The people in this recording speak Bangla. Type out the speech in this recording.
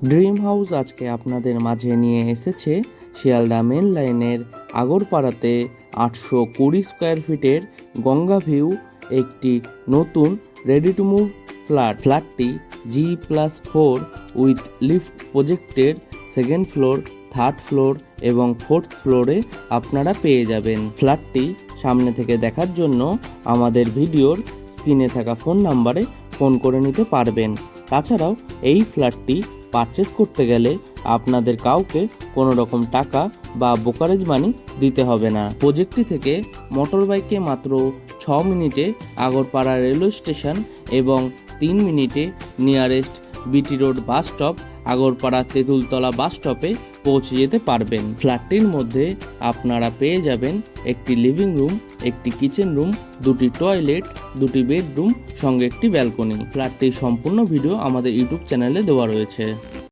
ড্রিম হাউস আজকে আপনাদের মাঝে নিয়ে এসেছে শিয়ালদা মেন লাইনের আগরপাড়াতে 820 স্কোয়ার ফিটের গঙ্গা ভিউ একটি নতুন রেডি টু মুভ ফ্ল্যাটটি G+4 উইথ লিফট প্রজেক্টের সেকেন্ড ফ্লোর, থার্ড ফ্লোর এবং ফোর্থ ফ্লোরে আপনারা পেয়ে যাবেন। ফ্ল্যাটটি সামনে থেকে দেখার জন্য আমাদের ভিডিওর স্ক্রিনে থাকা ফোন নাম্বারে ফোন করে নিতে পারবেন। তাছাড়াও এই ফ্ল্যাটটি পারচেস করতে গেলে আপনাদের কাউকে কোনো রকম টাকা বা ব্রোকারেজ মানি দিতে হবে না। প্রজেক্টটি থেকে মোটর বাইকে মাত্র 6 মিনিটে আগরপাড়া রেলওয়ে স্টেশন এবং 3 মিনিটে nearest BT road bus stop Agarpara Tentultala bus স্টপে পৌঁছে যেতে পারবেন। ফ্ল্যাটটির মধ্যে আপনারা পেয়ে যাবেন একটি লিভিং রুম, একটি কিচেন রুম, দুটি টয়লেট, দুটি বেডরুম সঙ্গে একটি ব্যালকনি। ফ্ল্যাটটির সম্পূর্ণ ভিডিও আমাদের ইউটিউব চ্যানেলে দেওয়া রয়েছে।